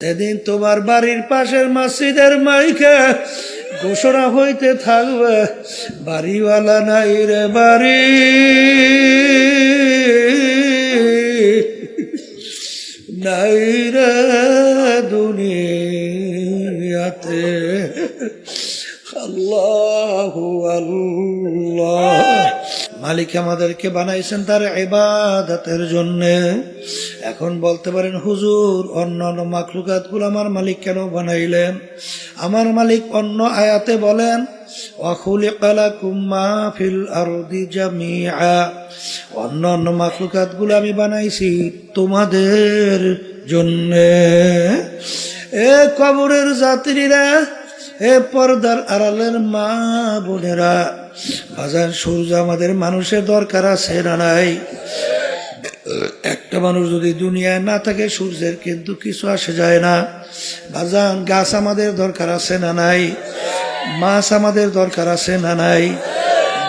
সেদিন তোমার বাড়ির পাশের মসজিদের মাইকে ঘোষণা হইতে থাকবে, বাড়িওয়ালা নাই রে বাড়ি, নাই রে দুনিয়াতে। আল্লাহু আল্লাহ। মালিক আমাদেরকে বানাইছেন তার ইবাদতের জন্য। এখন বলতে পারেন হুজুর, অন্যান্য মাখলুকাতগুলো আমার মালিক কেন বানাইলেন? আমার মালিক অন্য আয়াতে বলেন, ওয়া খুলিকা লাকুম মা ফিল আরদি জামিআ, অন্যান্য মাখলুকাতগুলো আমি বানাইছি তোমাদের জন্য। এ কবরের যাত্রীরা, এ পর্দার আড়ালের মা বোনেরা, বাজার সূর্য আমাদের মানুষের দরকার আছে না নাই? একটা মানুষ যদি দুনিয়ায় না থাকে সূর্যের কিন্তু কিছু আসে যায় না। বাজান গাছ আমাদের দরকার আছে না নাই? মাছ আমাদের দরকার আছে না নাই?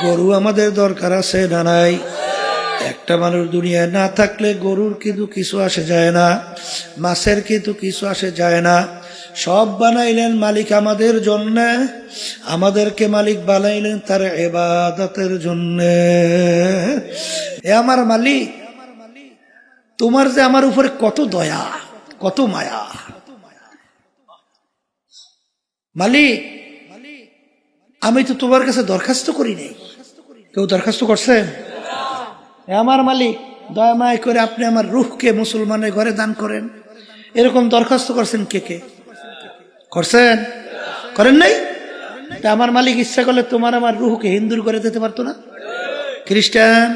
গরু আমাদের দরকার আছে না নাই? একটা মানুষ দুনিয়ায় না থাকলে গরুর কিন্তু কিছু আসে যায় না, মাছের কিন্তু কিছু আসে যায় না। সব বানাইলেন মালিক আমাদের জন্য, আমাদেরকে মালিক বানাইলেন তার ইবাদতের জন্য। এ আমার মালিক, তোমার যে আমার উপরে কত দয়া, কত মায়া। মালিক, আমি তো তোমার কাছে দরখাস্ত করি নাই, কেউ দরখাস্ত করছেন? আমার মালিক দয়া মায়া করে আপনি আমার রূহকে মুসলমানের ঘরে দান করেন, এরকম দরখাস্ত করছেন কে কে? করছেন? করেন নাই? আমার মালিক ইচ্ছা করলে তোমার আমার রূহকে হিন্দুর ঘরে দিতে পারতো না? খ্রিস্টান,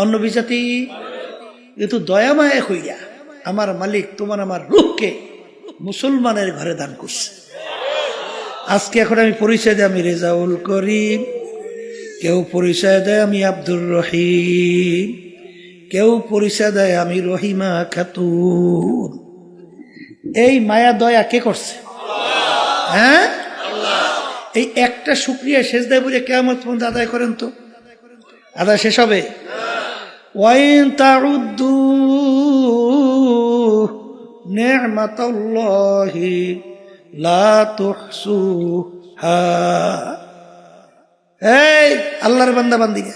অন্য বিজাতি, কিন্তু দয়া মায়া হইয়া আমার মালিক তোমার আমার রূহকে মুসলমানের ঘরে দান করছে। আজকে এখন আমি পরিচয় দেয় আমি রেজাউল করিম, কেউ পরিচয় দেয় আমি আব্দুর রহিম, কেউ পরিচয় দেয় আমি রহিমা খাতুন। এই মায়া দয়া কে করছে? হ্যাঁ, এই একটা শুকরিয়া শেষ দেয় বলে কিয়ামত পর্যন্ত আদায় করেন তো? আদায় শেষ হবে? ওয়াইন তাউদ্দু নি'মাতাল্লাহি লা তুহসুহা। এই আল্লাহর বান্দা বান্দিরা,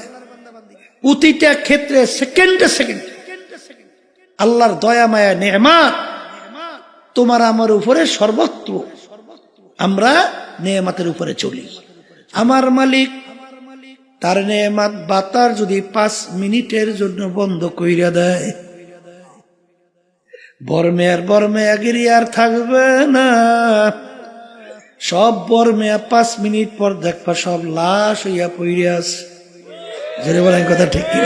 প্রতিটা ক্ষেত্রে সেকেন্ডে সেকেন্ডে আল্লাহর দয়া মায়া নেয়ামত তোমার আমার উপরে সর্বত্র। আমরা নেয়ামতের উপরে চলি। আমার মালিক তার নেয়ামত বাতার যদি 5 মিনিটের জন্য বন্ধ কইরা দেয়, বরমেয়াগিরি আর থাকবে না। সব বরমেয়া 5 মিনিট পর দেখবা সব লাশ হইয়া পইরে আছে। জেনে বলেন কথা ঠিক কি?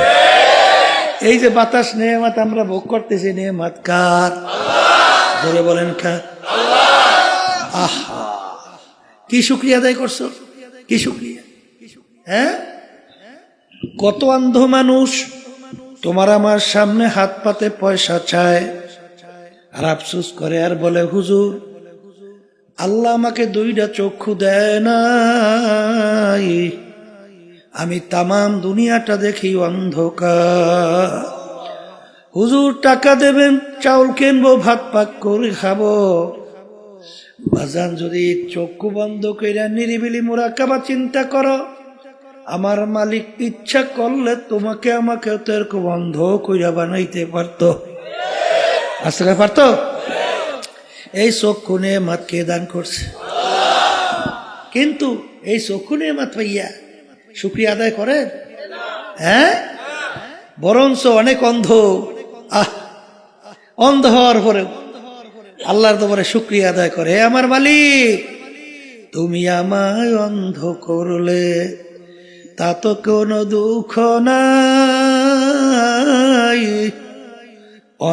এই যে বাতাস নেয়ামত আমরা ভোগ করতেছি, নেয়ামত কার? জোরে বলেন কার? আহা, কি শুকরিয়া আদায় করছো, কি শুকরিয়া! হ্যাঁ, কত অন্ধ মানুষ তোমার আমার সামনে হাত পাতে পয়সা চায় আর আফসোস করে আর বলে, হুজুর আল্লাহ আমাকে 2টা চক্ষু দেয় নাই, আমি তামাম দুনিয়াটা দেখি অন্ধকার। হুজুর টাকা দেবেন, চাউল কিনবো, ভাত পাক করে খাবো। বাজান যদি চক্ষু বন্ধ কইরা নিরিবিলি মুরাকাবা চিন্তা করো, আমার মালিক ইচ্ছা করলে তোমাকে আমাকে তো এরকম বন্ধ কইরা বানাইতে পারতো। আসলে পারতো? এই চক্ষু নেয়ামত কে দান করছে? কিন্তু এই চক্ষু নেয়ামত পাইয়া শুকরিয়া আদায় করেন? হ্যাঁ, বরঞ্চ অনেক অন্ধ, অন্ধ হওয়ার পরে আল্লাহর দরবারে শুকরিয়া আদায় করে। হে আমার মালিক, তুমি আমায় অন্ধ করলে তা তো কোনো দুঃখ নাই,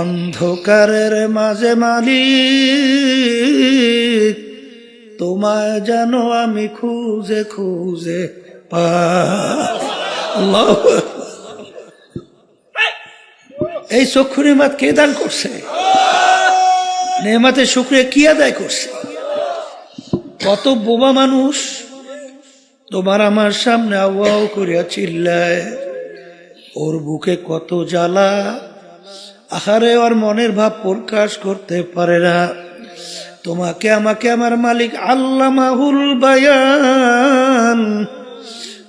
অন্ধকারের মাঝে মালিক তোমায় জানো আমি খুঁজে খুঁজে পাই। আল্লাহু আকবার। এই চক্ষু নেয়ামত কে দান করছে? নেয়ামতের শুকরিয়া কি আদায় করছে? কত বোবা মানুষ তোমার আমার সামনে আওয়াও করিয়া চিল্লায়, ওর বুকে কত জ্বালা, আহারে ওর মনের ভাব প্রকাশ করতে পারে না। তোমাকে আমাকে আমার মালিক আল্লামাহুল বায়ান,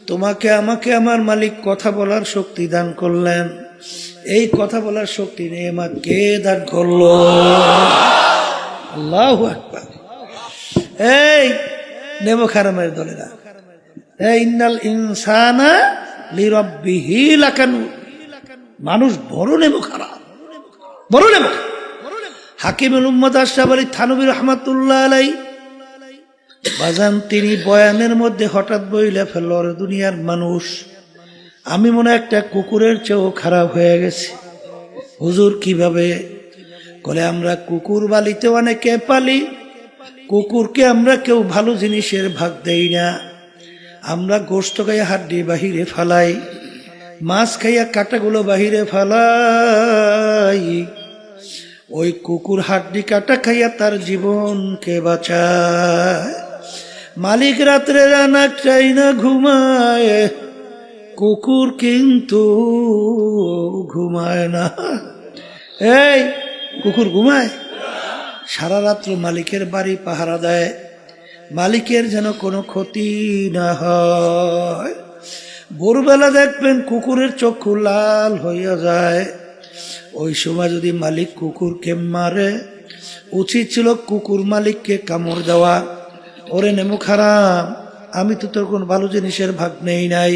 তোমাকে আমাকে আমার মালিক কথা বলার শক্তি দান করলেন। এই কথা বলার শক্তি নেয়ামত কে দান করলো? আল্লাহু আকবার। এই নেমুখ হারামের দলেরা, ইন্নাল ইনসানা লিরাব্বিহি লাকানুদ, মানুষ বড় নেমুখ হারাম, বড় নেমুখ। হাকিমুল উম্মত আশরাফ আলী থানভী রাহমাতুল্লাহ আলাইহি বাজান তিনি বয়ানের মধ্যে হঠাৎ বইলে ফেলল, দুনিয়ার মানুষ আমি মনে হয় একটা কুকুরের চেয়েও খারাপ হয়ে গেছি। হুজুর কিভাবে? বলে আমরা কুকুর বালিতে অনেকে পালি, কুকুরকে আমরা কেউ ভালো জিনিসের ভাগ দেই না। আমরা গোশত খাইয়া হাড্ডি বাহিরে ফালাই, মাছ খাইয়া কাটাগুলো বাহিরে ফালাই। ওই কুকুর হাড্ডি কাটা খাইয়া তার জীবনকে বাঁচায়। মালিক রাত্রে রানা চাই না ঘুমায়, কুকুর কিন্তু ঘুমায় না। এই কুকুর ঘুমায়? সারা রাত্র মালিকের বাড়ি পাহারা দেয়, মালিকের যেন কোনো ক্ষতি না হয়। ভোরবেলা দেখবেন কুকুরের চক্ষু লাল হইয়া যায়। ওই সময় যদি মালিক কুকুরকে মারে, উচিত ছিল কুকুর মালিককে কামড় দেওয়া। ওরে নেমুখ হারাম, আমি তো তোর কোন ভালো জিনিসের ভাগ নেই নাই,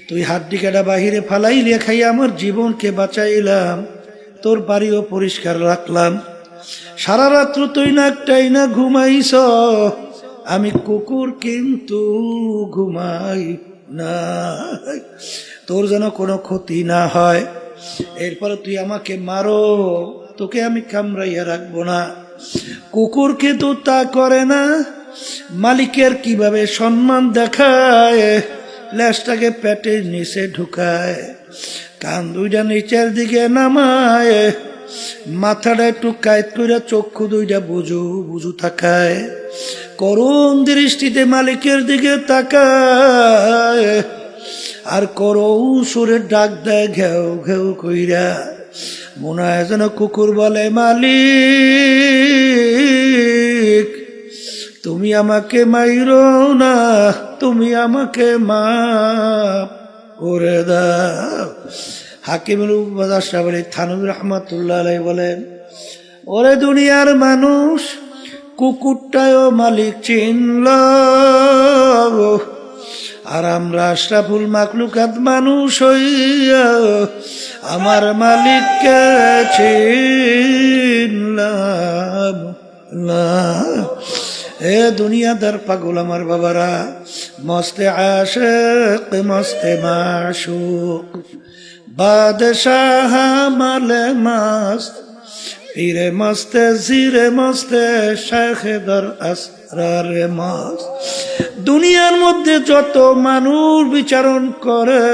তুই হাড্ডি কাটা বাহিরে ফালাইলে খাইয়া আমার জীবনকে বাঁচাইলাম, তোর বাড়িও পরিষ্কার রাখলাম। সারা রাত্র তুই নাকটাই না ঘুমাইছ, আমি কুকুর কিন্তু ঘুমাই না, তোর যেন কোনো ক্ষতি না হয়। এরপরে তুই আমাকে মারো, তোকে আমি কামড়াইয়া রাখবো না। কুকুর কিন্তু তা করে না। মালিকের কিভাবে সম্মান দেখায়, লেজটাকে পেটের নিচে ঢুকায়, কান দুইটা নিচের দিকে নামায়, মাথাটা একটু কায়ত করে চক্ষু দুইটা বুঝু বুঝু তাকায়, করুণ দৃষ্টিতে মালিকের দিকে তাকায়, আর করুণ সুরে ডাক দেয় ঘেউ ঘেউ কইরা। মনে হয় যেন কুকুর বলে, মালিক তুমি আমাকে মাইরো না, তুমি আমাকে মাফ করে দাও। হাকিমুল উম্মত আশরাফ আলী থানভী রাহমাতুল্লাহ আলাইহি বলেন, ওরে দুনিয়ার মানুষ, কুকুরটাও মালিক চিনল, আর আমরা আশরাফুল মাখলুকাত মানুষ হইয়া আমার মালিককে চিনলাম না। এ দুনিয়াদার পাগল আমার বাবারা, মস্তে আশিক মস্তে মাশুক, বাদশাহ মালে মস্ত, পীরে মস্তে জিরে মস্তে, শেখে দর আসরারে মস্ত। দুনিয়ার মধ্যে যত মানুষ বিচারণ করে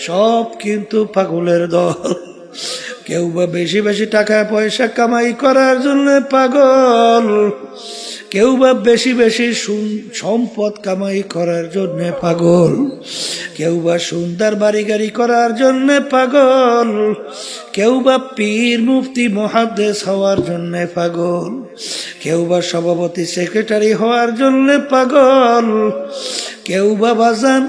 সব কিন্তু পাগলের দল। কেউ বা বেশি বেশি টাকা পয়সা কামাই করার জন্য পাগল, কেউ বা বেশি বেশি সম্পদ কামাই করার জন্য পাগল, কেউ বা সুন্দর বাড়ি গাড়ি করার জন্য পাগল, কেউ বা পীর মুফতি মুহাদ্দিস হওয়ার জন্য পাগল, কেউ বা সভাপতি সেক্রেটারি হওয়ার জন্য পাগল, কেউ বা বাজান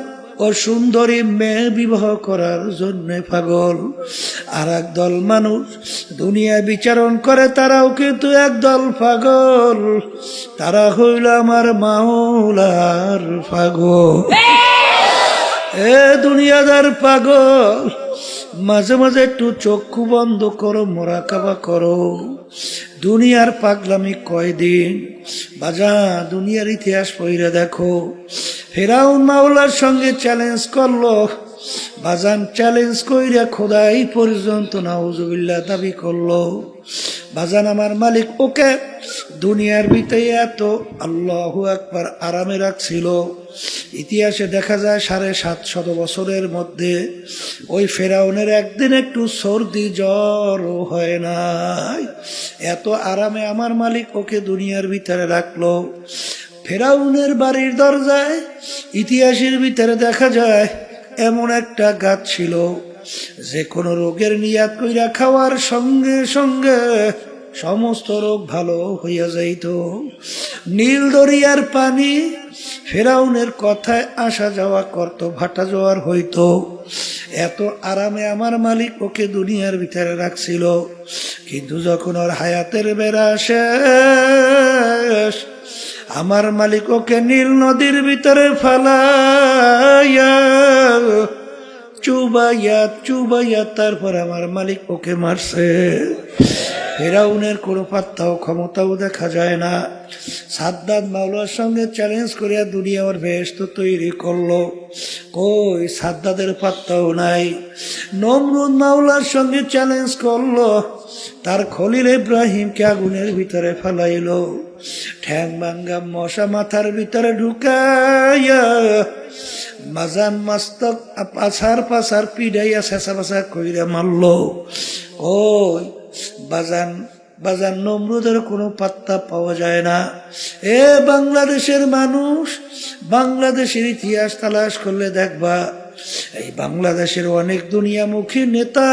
ও সুন্দরী মেয়ে বিবাহ করার জন্য পাগল। আর একদল মানুষ দুনিয়া বিচারণ করে, তারাও কিন্তু একদল পাগল, তারা হইল আমার মাওলার পাগল। এ দুনিয়াদার পাগল, মাঝে মাঝে একটু চক্ষু বন্ধ করো, মোরাকাবা করো। দুনিয়ার পাগলামি কয়দিন বাজা, দুনিয়ার ইতিহাস পড়ে দেখো। ফেরাউন মাওলার সঙ্গে চ্যালেঞ্জ করলো বাজান, চ্যালেঞ্জ কইরা খোদাই পর্যন্ত নাউজুবিল্লাহ দাবি করলো। বাজান আমার মালিক ওকে দুনিয়ার ভিতরে এত আল্লাহু আকবার আরামে রাখছিল। ইতিহাসে দেখা যায় 750 বছরের মধ্যে ওই ফেরাউনের একদিন একটু সর্দি জ্বর হয় নাই, এত আরামে আমার মালিক ওকে দুনিয়ার ভিতরে রাখলো। ফেরাউনের বাড়ির দরজায় ইতিহাসের ভিতরে দেখা যায় এমন একটা গাছ ছিল, যে কোনো রোগের নিয়াত কইরা খাওয়ার সঙ্গে সঙ্গে সমস্ত রোগ ভালো হইয়া যাইত। নীল দরিয়ার পানি ফেরাউনের কথায় আসা যাওয়া করত, ভাটা জোয়ার হইত। এত আরামে আমার মালিক ওকে দুনিয়ার ভিতরে রাখছিল, কিন্তু যখন ওর হায়াতের বেড়া শেষ, আমার মালিক ওকে নীল নদীর ভিতরে ফালাইয়া চুবাইয়া চুবাইয়া তারপর আমার মালিক ওকে মারছে। ফেরাউনের কোনো পাত্তাও ক্ষমতাও দেখা যায় না। সাদ্দাত মাওলার সঙ্গে চ্যালেঞ্জ করিয়া দুনিয়া ওর বেহেশত তৈরি করলো, কই সাদ্দাতের পাত্তাও নাই। নমরুদ মাওলার সঙ্গে চ্যালেঞ্জ করলো, তার খলিল ইব্রাহিমকে আগুনের ভিতরে ফেলাইলো, ঠ্যাং ভাঙ্গা মশা মাথার ভিতরে ঢুকাইয়া মাজান মাস্তক পাছার পাছার পিড়াইয়া শেষা পাশা কইরা মারলো। ওই বাজান বাজান নমরুদের কোনো পাত্তা পাওয়া যায় না। এ বাংলাদেশের মানুষ, বাংলাদেশের ইতিহাস তালাশ করলে দেখবা এই বাংলাদেশের অনেক দুনিয়ামুখী নেতা,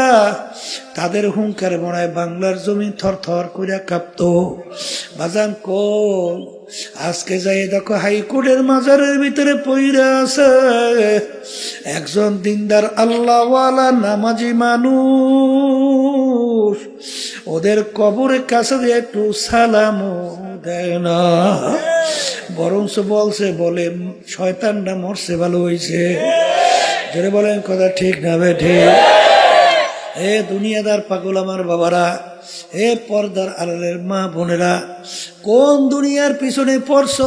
তাদের হুঙ্কার মনায় বাংলার জমি থর থর করে কাঁপত। বাজান কোন আজকে যাই দেখো হাইকোর্টের মাজারের ভিতরে পইরা আছে একজন দিনদার আল্লাহওয়ালা নামাজি মানুষ, ওদের কবরের কাছে দিয়ে একটু সালামও দেয় না, বরঞ্চ বলছে বলে শয়তানটা মরছে ভালো হয়েছে। যারা বলেন কথা ঠিক না বেঠে? এ দুনিয়াদার পাগল আমার বাবারা, এ পর্দার আড়ালের মা বোনেরা, কোন দুনিয়ার পিছনে পড়ছ?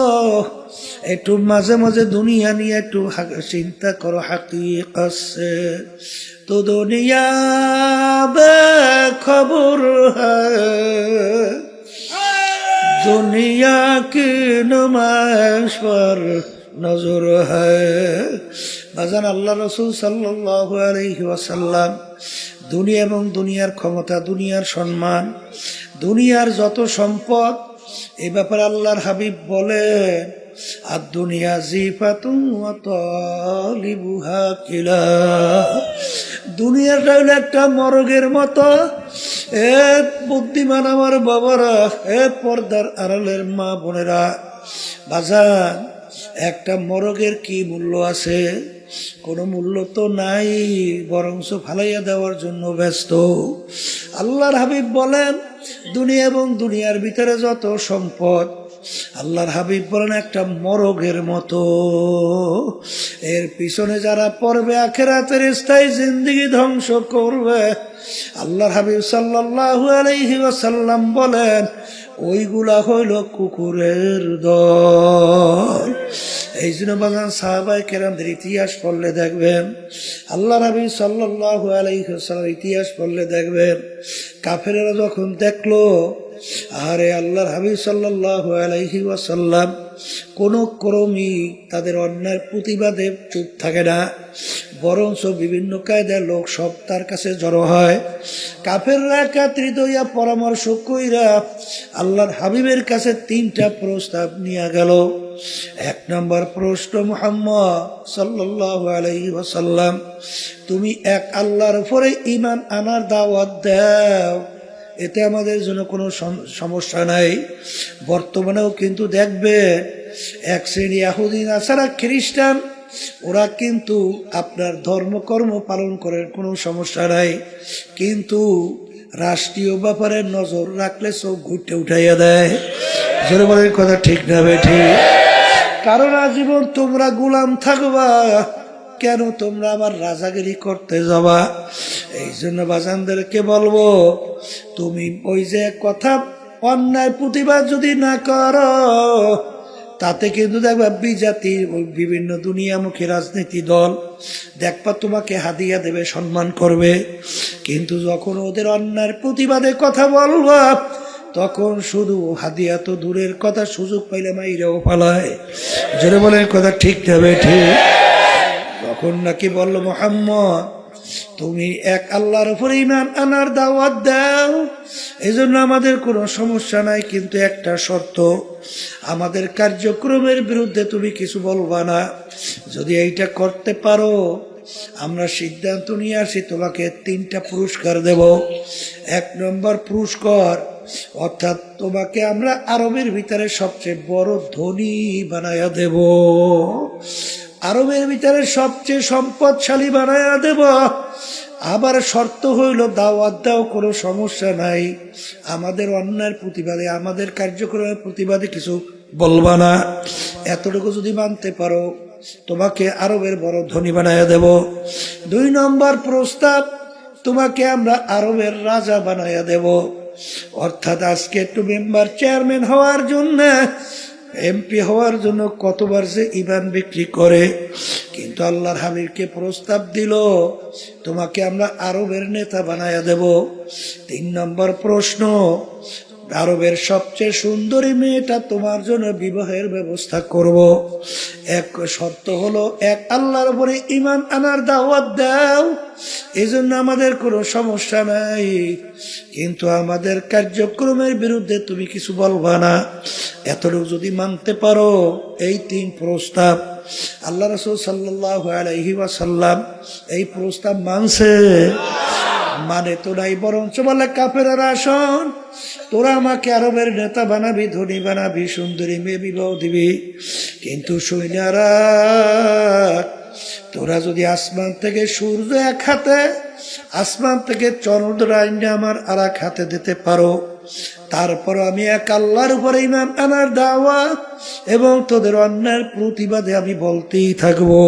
একটু মাঝে মাঝে দুনিয়া নিয়ে একটু চিন্তা করো। হাকিকত সে তো দুনিয়া বেখবর হ্যায়, দুনিয়া কি নুমাইশ पर নজর হ্যায়। বাজান আল্লাহ রসুল সাল্লাল্লাহু আলাইহি ওয়াসাল্লাম দুনিয়া এবং দুনিয়ার ক্ষমতা, দুনিয়ার সম্মান, দুনিয়ার যত সম্পদ, এই ব্যাপারে আল্লাহর হাবিব বলেন আর দুনিয়া জিফাতুন ওয়া তালিবুহা কিলা, দুনিয়াটা হলো একটা মরগের মতো। এ বুদ্ধিমান আমার বাবারা, এ পর্দার আড়ালের মা বোনেরা, বাজান একটা মরগের কি মূল্য আছে? কোনো মূল্য তো নাই, বরঞ্চ ফালাইয়া দেওয়ার জন্য ব্যস্ত। আল্লাহর হাবিব বলেন দুনিয়া এবং দুনিয়ার ভিতরে যত সম্পদ, আল্লাহর হাবিব বলেন একটা মরগের মতো, এর পিছনে যারা পড়বে আখিরাতের স্থায়ী জিন্দেগি ধ্বংস করবে। আল্লাহর হাবিব সাল্লাল্লাহু আলাইহি ওয়াসাল্লাম বলেন ওইগুলা হইল কুকুরের দল। এই জন্য বাগান সাহাবায়ে কেরামদের ইতিহাস পড়লে দেখবেন, আল্লাহর হাবিব সাল্লাল্লাহু আলাইহি ওয়াসাল্লাম ইতিহাস পড়লে দেখবেন, কাফেরেরা যখন দেখলো আরে আল্লাহর হাবিব সাল্লাল্লাহু আলাইহি ওয়াসাল্লাম কোনো ক্রমই তাদের অন্যায়ের প্রতিবাদে চুপ থাকে না, বরঞ্চ বিভিন্ন কায়দায় লোক সব তার কাছে জড়ো হয়। কাফেররা একত্রিত হইয়া পরামর্শ কইরা আল্লাহর হাবিবের কাছে 3টা প্রস্তাব নিয়ে গেল। 1 নম্বর প্রশ্ন, মুহাম্মদ সাল্লাল্লাহু আলাইহি ওয়াসাল্লাম তুমি এক আল্লাহর উপরে ঈমান আনার দাওয়াত দাও, এতে আমাদের জন্য কোনো সমস্যা নাই। বর্তমানেও কিন্তু দেখবে এক শ্রেণী ইহুদি নাসারা খ্রিস্টান, ওরা কিন্তু আপনার ধর্মকর্ম পালন করার কোনো সমস্যা নাই, কিন্তু রাষ্ট্রীয় ব্যাপারে নজর রাখলে চোখ ঘুরতে উঠাইয়া দেয়। জোরে বলেন কথা ঠিক না বেঠি? কারণ আজীবন তোমরা গোলাম থাকবা, কেন তোমরা আবার রাজাগিরি করতে যাবা? এই জন্য বাজানদেরকে বলবো, তুমি ওই যে কথা অন্যায় প্রতিবাদ যদি না করো, তাতে কিন্তু দেখবা বিজাতির বিভিন্ন দুনিয়ামুখী রাজনীতি দল দেখবা তোমাকে হাদিয়া দেবে, সম্মান করবে, কিন্তু যখন ওদের অন্যায়ের প্রতিবাদে কথা বলবা তখন শুধু হাদিয়া তো দূরের কথা, সুযোগ পাইলে মাইরেও পালায়। জোরে বলেন কথা ঠিক যাবে ঠিক? তখন নাকি বলল মুহাম্মদ তুমি এক আল্লাহর উপর ঈমান আনার দাওয়াত দাও, এই জন্য আমাদের কোনো সমস্যা নাই, কিন্তু একটা শর্ত, আমাদের কার্যক্রমের বিরুদ্ধে তুমি কিছু বলবা না। যদি এইটা করতে পারো আমরা সিদ্ধান্ত নিয়ে আসি তোমাকে 3টা পুরস্কার দেব। 1 নম্বর পুরস্কার, অর্থাৎ তোমাকে আমরা আরবের ভিতরে সবচেয়ে বড় ধনী বানায়া দেব, আরবের ভিতরে সবচেয়ে সম্পদশালী বানায়া দেব। আবার শর্ত হইল দাওয়াত দাও, কোনো সমস্যা নাই, আমাদের অন্যায়ের প্রতিবাদে, আমাদের কার্যক্রমের প্রতিবাদে কিছু বলবা না। এতটুকু যদি মানতে পারো তোমাকে আরবের বড় ধনী বানায়া দেব। 2 নম্বর প্রস্তাব, তোমাকে আমরা আরবের রাজা বানায়া দেব। অর্থাৎ আজকে একটু মেম্বার চেয়ারম্যান হওয়ার জন্য, এমপি হওয়ার জন্য কতবার যে ইমান বিক্রি করে, কিন্তু আল্লাহর হাবিবকে প্রস্তাব দিল তোমাকে আমরা আরবের নেতা বানায়া দেব। 3 নম্বর প্রশ্ন, আরবের সবচেয়ে সুন্দরী মেয়েটা তোমার জন্য বিবাহের ব্যবস্থা করব। এক শর্ত হলো, এক আল্লাহর উপরে ঈমান আনার দাওয়াত দাও, এজন্য আমাদের কোনো সমস্যা নাই, কিন্তু আমাদের কার্যক্রমের বিরুদ্ধে তুমি কিছু বলবা না। এতটুকু যদি মানতে পারো, এই 3 প্রস্তাব আল্লাহ রাসূল সাল্লাল্লাহু আলাইহি ওয়াসাল্লাম এই প্রস্তাব মানছে। মানে তো নাই, বরঞ্চ বলে কাফেররা শোন, তোরা আমাকে আরবের নেতা বানাবি, ধনী বানাবি, সুন্দরী মেয়ে বিবাহ দিবি, কিন্তু সৈন্যরা তোরা যদি আসমান থেকে সূর্য এক হাতে, আসমান থেকে চন্দ্র আইনে আমার আর এক হাতে দিতে পারো, তারপর আমি এক আল্লাহর উপরে ঈমান আনার দাওয়াত এবং তোদের অন্যায়ের প্রতিবাদে আমি বলতেই থাকবো।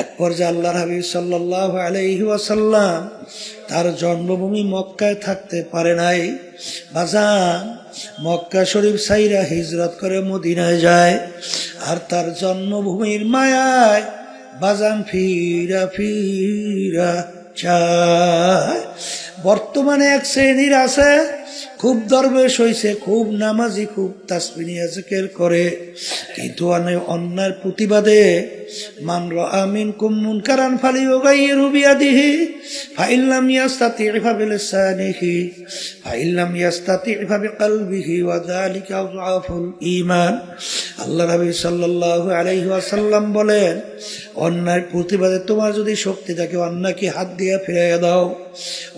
এক পর্যায়ে আল্লাহর হাবিব সাল্লাল্লাহু আলাইহি ওয়াসাল্লাম তার জন্মভূমি মক্কায় থাকতে পারে নাই। বাজান মক্কা শরীফ সাইরা হিজরত করে মদিনায় যায়, আর তার জন্মভূমির মায়ায় বাজান ফিরা ফিরা চায়। বর্তমানে এক শ্রেণীর আছে, খুব দরবেশ হইছে, খুব নামাজি, খুব তাসবিহ জিকির করে, কিন্তু অন্যার প্রতিবাদে মান রাআ মিনকুম মুনকারান ফালিয়ুগাইয়িরহু বিয়াদিহি ফাইন লাম ইয়াস্তাতি' ফাবিলিসানিহি ফাইন লাম ইয়াস্তাতি' ফাবিকলবিহি ওয়া যালিকা আযআফুল ঈমান। আল্লাহ নবী সাল্লাল্লাহু আলাইহি ওয়াসাল্লাম বলেন, অন্যায়ের প্রতিবাদে তোমার যদি শক্তি থাকে অন্যায়কে হাত দিয়ে ফিরাইয়া দাও,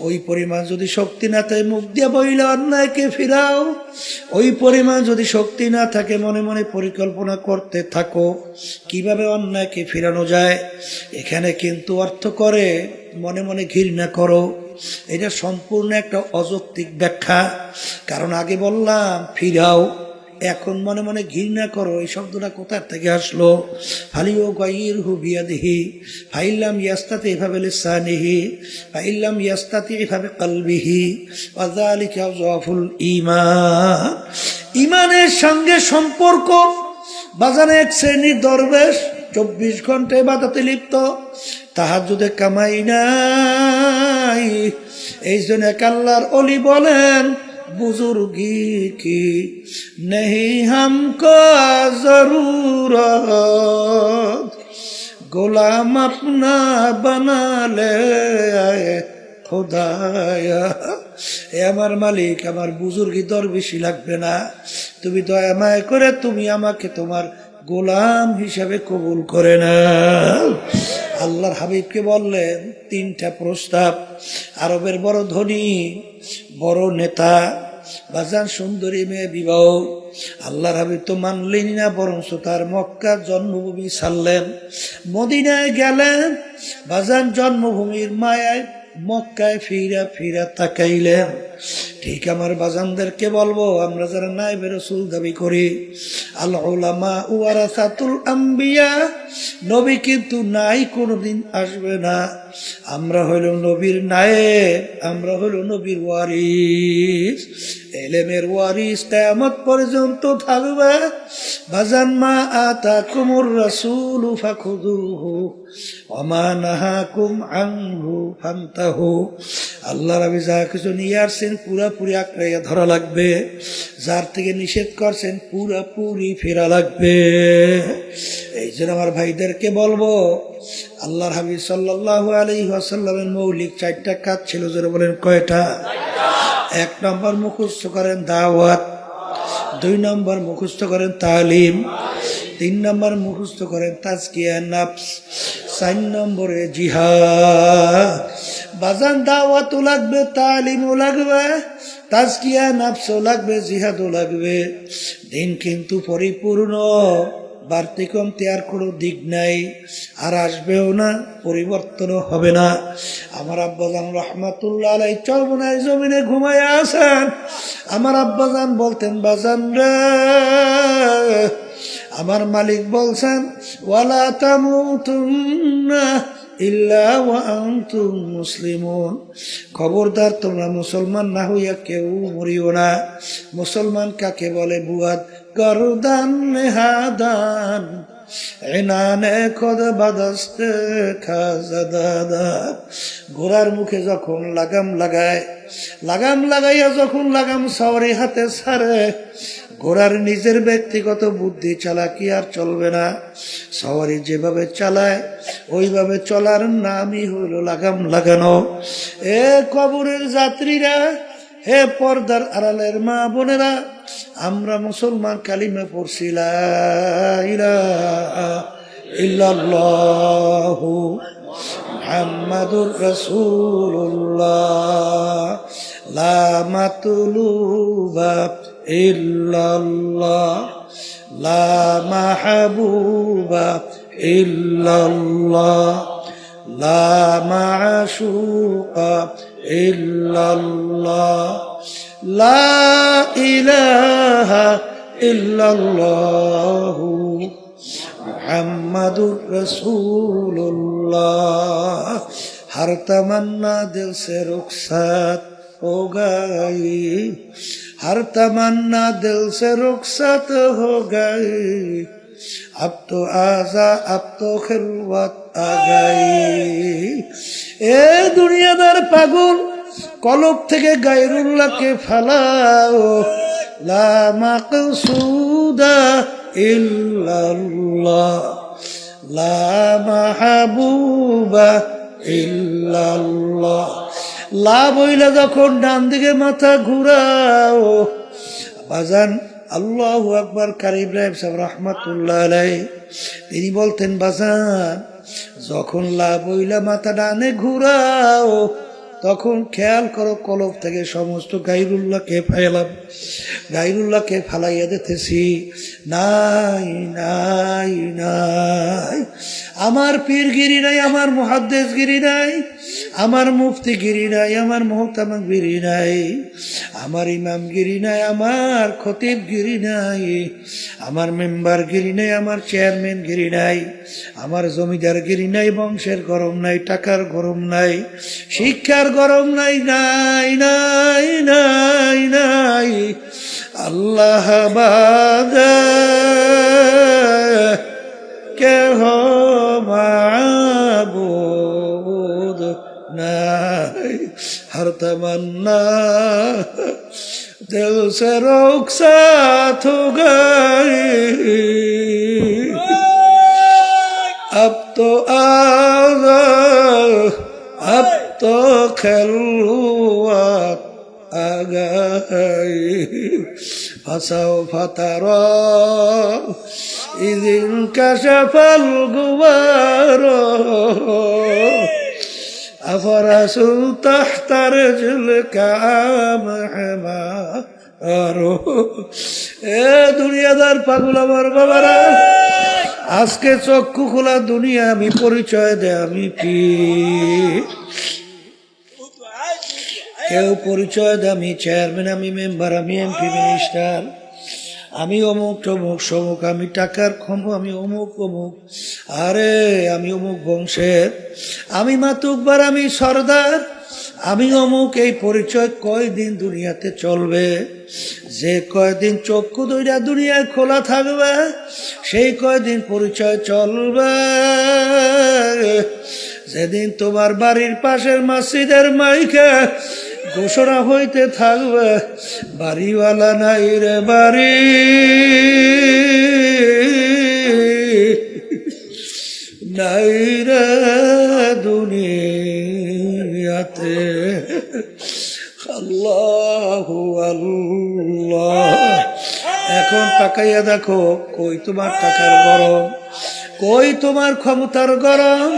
ওই পরিমাণ যদি শক্তি না থাকে মুখ দিয়ে বইলে অন্যায়কে ফিরাও, ওই পরিমাণ যদি শক্তি না থাকে মনে মনে পরিকল্পনা করতে থাকো কিভাবে অন্যায়কে ফিরানো যায়। এখানে কিন্তু অর্থ করে মনে মনে ঘৃণা করো, এটা সম্পূর্ণ একটা অযৌক্তিক ব্যাখ্যা। কারণ আগে বললাম ফিরাও, এখন মনে মনে ঘৃণা করো, এই শব্দটা কোথা থেকে আসলো? ফালিয়ুগাইয়িরহু বিয়াদিহি ফাইন লাম ইয়াস্তাতি' ফাবিলিসানিহি ফাইন লাম ইয়াস্তাতি' ফাবিকলবিহি ওয়া যালিকা আযআফুল ঈমান। ঈমানের সঙ্গে সম্পর্ক। বাজারে এক শ্রেণীর দরবেশ 24 ঘন্টা ইবাদতে লিপ্ত, তাহাজ্জুদে কামাই নাই। এই জন্য এক আল্লাহর ওলি বলেন, बुजुर्गी की नहीं हमको जरूरत, गुलाम अपना बना ले आए खुदाया। এ আমার মালিক, আমার বুজুর্গি দরবেশি লাগবে না, তুমি দয়া মায়া করে তুমি আমাকে তোমার গোলাম হিসাবে কবুল করে নাও। আল্লাহর হাবিবকে বললেন 3টা প্রস্তাব, আরবের বড় ধনী, বড় নেতা, বাজান সুন্দরী মেয়ে বিবাহ। আল্লাহর হাবিব তো মানলেন না, বরং তার মক্কা জন্মভূমি ছাড়লেন, মদিনায় গেলেন। বাজান জন্মভূমির মায়ায় মক্কায় ফিরা ফিরা তাকাইলেন। ঠিক আমার বাজানদেরকে বলবো, আমরা যারা নায়েবে রাসূল দাবি করি, আল উলামা ওয়ারাসাতুল আম্বিয়া, নবী কিন্তু নাই, কোনোদিন আসবে না। আমরা হইল নবীর নায়েব, আমরা হইল নবীর ওয়ারিস, ইলমের ওয়ারিস কিয়ামত পর্যন্ত থাকবে। বাজান মা আতাকুমুর রাসূলু ফাখুযুহু ওয়া মা নাহাকুম আনহু ফান্তাহু। আল্লাহ নবী যা কিছু নিয়ে আসছেন পুরাপুরি আঁকড়াইয়া ধরা লাগবে, যার থেকে নিষেধ করছেন পুরাপুরি ফেরা লাগবে। এই জন্য আমার ভাইদেরকে বলবো, আল্লাহর হাবিব সাল্লাল্লাহু আলাইহি ওয়াসাল্লামের মৌলিক 4টা কাজ ছিল, যারা বলেন কয়টা? 1 নম্বর মুখস্থ করেন দাওয়াত, 2 নম্বর মুখস্থ করেন তালিম, 3 নম্বর মুখস্থ করেন তাজকিয়া নফস, 4 নম্বরে জিহাদ। বাজান দাওয়াতও লাগবে, তালিমও লাগবে, তাজকিয়া নাফসও লাগবে, জিহাদও লাগবে। দিন কিন্তু পরিপূর্ণ, বাড়তি কমতি আর কোনো দিক নাই, আর আসবেও না, পরিবর্তনও হবে না। আমার আব্বাজান রহমাতুল্লাহ আলাইহি চরমনায় জমিনে ঘুমায় আছেন। আমার আব্বাজান বলতেন, বাজান রে, আমার মালিক বলছেন, ওয়ালা তামুতুন্না ইল্লা ওয়া আনতুম মুসলিমুন, খবরদার তোমরা মুসলমান না হইয়া কেউ মরিও না। মুসলমান কাকে বলে? বুয়াদ গরদান নেহাদান এনানে খোদ বাদস্তে খাজাদাদা। ঘোড়ার মুখে যখন লাগাম লাগায়, লাগাম লাগাইয়া যখন লাগাম সাওয়ারি হাতে ছাড়ে, ঘোড়ার নিজের ব্যক্তিগত বুদ্ধি চালাকি আর চলবে না। সাওয়ারি যেভাবে চালায় ওইভাবে চলার নামই হইল লাগাম লাগানো। এ কবরের যাত্রীরা, হে পর্দার আড়ালের মা বোনেরা, আমরা মুসলমান কালিমা পড়ছি লা ইলাহা ইল্লাল্লাহু মুহাম্মাদুর রাসূলুল্লাহ, লা মাতলুবা ইল্লাল্লাহ, লা মাহবুবা ইল্লাল্লাহ, লা মাশুকা ইল্লাল্লাহ, লা ইলাহা ইল্লাল্লাহু মুহাম্মাদুর রাসূলুল্লাহ। हर तमन्ना दिल से रुखसत हो गई, हर तमन्ना दिल से रुखसत हो गई, अब तो आजा अब तो खिलवत आ गई। ए दुनियादार पागल, কলব থেকে গায়রুল্লাহকে ফালাও, লা মাকসুদা ইল্লাল্লাহ, লা মাহবুবা ইল্লাল্লাহ। লা বইলা যখন ডান দিকে মাথা ঘুরাও, বাজান আল্লাহু আকবার। কারি ইব্রাহিম সাহেব রহমাতুল্লাহ আলাইহি তিনি বলতেন, বাজান যখন লা বইলা মাথা ডানে ঘুরাও, তখন খেয়াল করো কলব থেকে সমস্ত গায়রুল্লাহকে ফেলাম, গায়রুল্লাহকে ফালাইয়া দিতেছি। নাই নাই নাই, আমার পীরগিরি নাই, আমার মুহাদ্দিসগিরি নাই, আমার মুফতিগিরি নাই, আমার মুহতামিগিরি নাই, আমার ইমামগিরি নাই, আমার খতিবগিরি নাই, আমার মেম্বারগিরি নাই, আমার চেয়ারম্যানগিরি নাই, আমার জমিদারগিরি নাই, বংশের গরম নাই, টাকার গরম নাই, শিক্ষার গরম নাই, নাই নাই নাই নাই। আল্লাহ বাদে কে হো মাবুদ নাই, হর তমন্না দিল সে रुखसत हो गई, अब तो आजा अब तो खिलवत आ गई, फसाओ फतरा इदिन कशफल गुबारो, अफरसु तहत रिजलिका महमारो। এ দুনিয়াদার পাগল আমার বাবারা, আজকে চক্ষু খোলা দুনিয়া, আমি পরিচয় দেয় আমি পীর, কেউ পরিচয় দেয় আমি চেয়ারম্যান, আমি মেম্বার, আমি এমপি মিনিস্টার, আমি অমুক টমুক সমুক, আমি টাকার ক্ষম, আমি অমুক অমুক, আরে আমি অমুক বংশের, আমি মাতুব্বার, আমি সর্দার, আমি অমুক। এই পরিচয় কয়দিন দুনিয়াতে চলবে? যে কয়দিন চক্ষু দুইটা দুনিয়ায় খোলা থাকবে, সেই কয়দিন পরিচয় চলবে। যেদিন তোমার বাড়ির পাশের মসজিদের মাইকে ঘোষণা হইতে থাকবে, বাড়িওয়ালা নাই রে বাড়ি, নাই রে দুনিয়াতে। আল্লাহু আল্লাহ। এখন তাকাইয়া দেখো, কই তোমার টাকার গরম, কই তোমার ক্ষমতার গরম,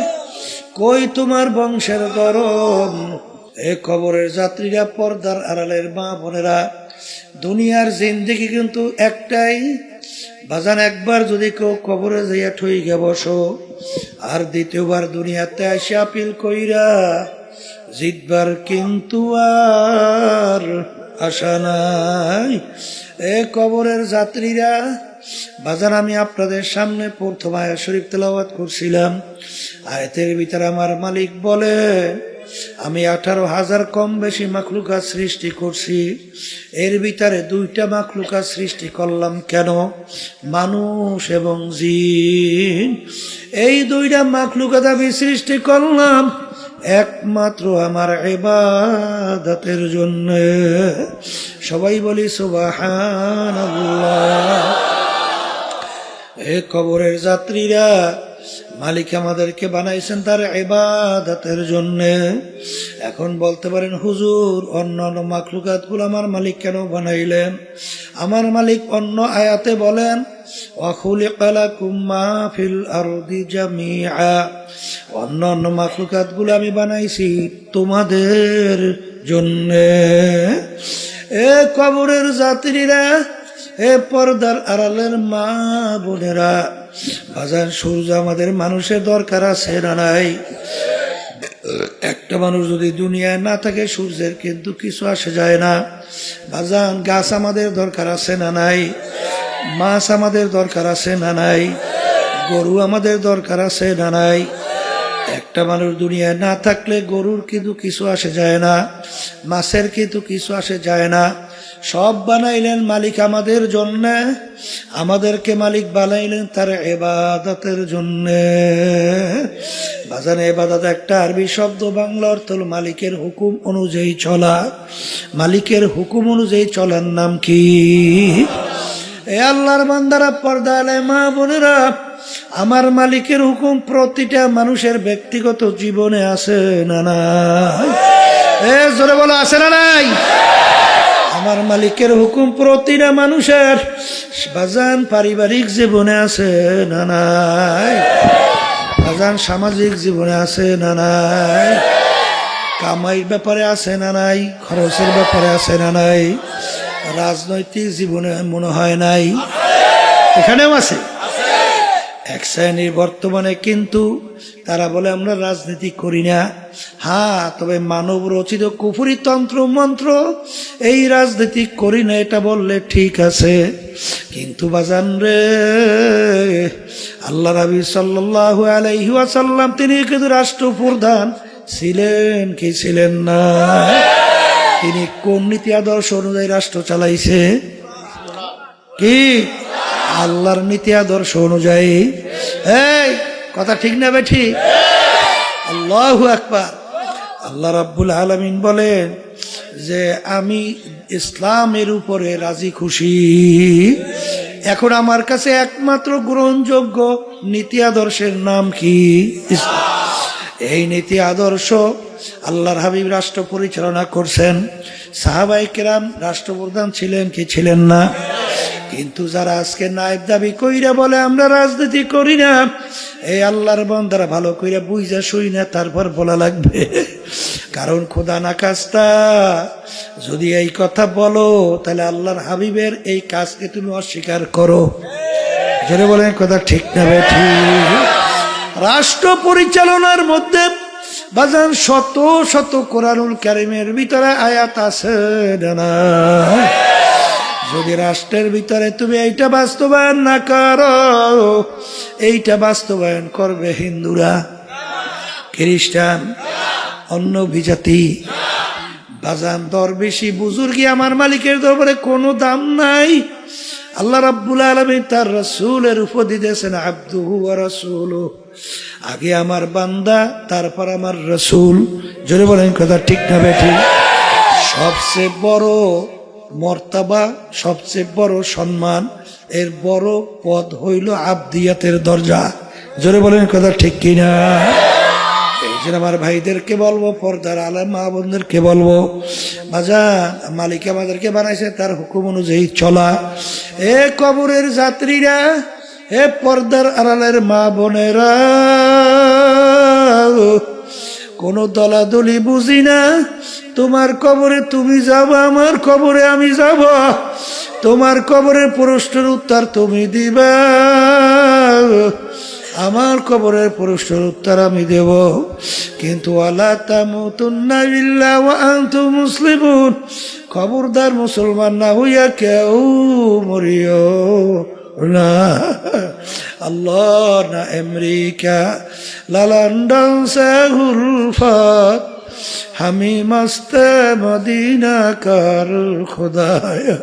কই তোমার বংশের গরম? এ কবরের যাত্রীরা, পর্দার আড়ালের মা বোনেরা, দুনিয়ার জিন্দেগি কিন্তু একটাই বাজান। একবার যদি কেউ কবরে যাইয়া ঠইগা বসো, আর দ্বিতীয়বার দুনিয়াতে আসে আপিল কইরা জিতবার কিন্তু আর আশা নাই। এ কবরের যাত্রীরা বাজান, আমি আপনাদের সামনে প্রথম আয়াত শরীফ তেলাওয়াত করছিলাম। আয়াতের ভিতরে আমার মালিক বলে, আমি 18,000 কম বেশি মাখলুকাত সৃষ্টি করছি। এর ভিতরে 2টা মাখলুকাত সৃষ্টি করলাম কেন? মানুষ এবং জিন। এই 2টা মাখলুকাত আমি সৃষ্টি করলাম একমাত্র আমার ইবাদতের জন্য। সবাই বলি সুবহানাল্লাহ। এ কবরের যাত্রীরা, মালিক আমাদেরকে বানাইছেন তার ইবাদতের জন্য। এখন বলতে পারেন, হুজুর অন্যান্য মাখলুকাতগুলো আমার মালিক কেন বানাইলেন? আমার মালিক অন্য আয়াতে বলেন, ওয়া খুলিকা লাকুম মা ফিল আরদি জামিআ। অন্যান্য মাখলুকাতগুলো আমি বানাইছি তোমাদের জন্য। এ কবরের যাত্রীরা, এ পর্দার আড়ালের মা বোনেরা, বাজান সূর্য আমাদের মানুষের দরকার আছে না নাই? একটা মানুষ যদি দুনিয়ায় না থাকে, সূর্যের কিন্তু কিছু আসে যায় না। বাজান গাছ আমাদের দরকার আছে না নাই? মাছ আমাদের দরকার আছে না নাই? গরু আমাদের দরকার আছে না নাই? একটা মানুষ দুনিয়ায় না থাকলে গরুর কিন্তু কিছু আসে যায় না, মাছের কিন্তু কিছু আসে যায় না। সব বানাইলেন মালিক আমাদের জন্য, আমাদেরকে মালিক বানাইলেন তার ইবাদতের জন্য। বাজান ইবাদত একটা আরবি শব্দ, বাংলা অর্থ হল মালিকের হুকুম অনুযায়ী চলা। মালিকের হুকুম অনুযায়ী চলার নাম কি? এ আল্লাহর বান্দারা, পর্দালে মা বোনেরা, আমার মালিকের হুকুম প্রতিটা মানুষের ব্যক্তিগত জীবনে আছে না নাই? এ জোরে বলো, আছে না নাই? আমার মালিকের হুকুম প্রতিটা মানুষের বাজান পারিবারিক জীবনে আছে না নাই? বাজান সামাজিক জীবনে আছে না নাই? কামাইয়ের ব্যাপারে আছে না নাই? খরচের ব্যাপারে আছে না নাই? রাজনৈতিক জীবনে মনে হয় নাই? এখানেও আছে। এক শ্রেণীর বর্তমানে কিন্তু তারা বলে আমরা রাজনীতি করি না। হ্যাঁ, তবে মানব রচিত কুফরি তন্ত্র মন্ত্র এই রাজনীতি করি না, এটা বললে ঠিক আছে। কিন্তু বাজান রে, আল্লাহ নবী সাল্লাল্লাহু আলাইহি ওয়াসাল্লাম তিনি কিন্তু রাষ্ট্রপ্রধান ছিলেন কি ছিলেন না? তিনি কোন নীতি আদর্শ অনুযায়ী রাষ্ট্র চালাইছে? কি আল্লাহর নীতি আদর্শ অনুযায়ী। এই কথা ঠিক না বেঠি? আল্লাহু আকবার। আল্লাহ রাব্বুল আলামিন বলেন যে আমি ইসলামের উপরে রাজি খুশি। এখন আমার কাছে একমাত্র গ্রহণযোগ্য নীতি আদর্শের নাম কি? ইসলাম। এই নীতি আদর্শ আল্লাহর হাবিব রাষ্ট্র পরিচালনা করছেন। সাহাবায়ে কেরাম রাষ্ট্রপ্রধান ছিলেন কি ছিলেন না? কিন্তু যারা আজকে নায়েব দাবি কইরা বলে আমরা রাজনীতি করি না, এই আল্লাহর বান্দারা ভালো কইরা বুঝা শুই না, তারপর বলা লাগবে। কারণ খোদা না কাজটা যদি এই কথা বলো, তাহলে আল্লাহর হাবিবের এই কাজকে তুমি অস্বীকার করো। জোরে বলেন কথা ঠিক না বেঠিক? রাষ্ট্র পরিচালনার মধ্যে বাজান শত শত কোরআনুল কারীমের ভিতরে আয়াত আছে না? যদি রাষ্ট্রের ভিতরে তুমি এইটা বাস্তবায়ন না করো, এইটা বাস্তবায়ন করবে হিন্দুরা, খ্রিস্টান, অন্য বিজাতি। বাজান দরবেশি বুজুর্গি আমার মালিকের দরবারে কোনো দাম নাই। আল্লাহ রাব্বুল আলামিন তার রাসূলের উপদি দিয়েছেন আবদুহু ওয়া রাসূলুহু। আগে আমার বান্দা, তারপর আমার রাসূল। জোরে বলেন কথা ঠিক না বেঠিক? সবচেয়ে বড় মর্তাবা, সবচেয়ে বড় সম্মান, এর বড় পদ হইল আবদিয়াতের দরজা। জোরে বলেন কথা ঠিক কিনা? এই জন্য আমার ভাইদেরকে বলবো, পর্দার আলেম মা বোনদেরকে বলবো, বাজান মালিক আমাদেরকে বানাইছে তার হুকুম অনুযায়ী চলা। এ কবরের যাত্রীরা, এ পর্দার আড়ালের মা বোনেরা, কোন দলাদলি বুঝি না, তোমার কবরে তুমি যাবা, আমার কবরে আমি যাব, তোমার কবরের প্রশ্নের উত্তর তুমি দিবা, আমার কবরের প্রশ্নের উত্তর আমি দেব। কিন্তু আলা তামুতুন্না ইল্লা ওয়া আনতুম মুসলিমুন, খবরদার মুসলমান না হইয়া কেউ মরিও না। আল্লাহ না আমেরিকা না লন্ডন সে গুলফাত, হামি মস্ত মদিনা কার খুদায়া।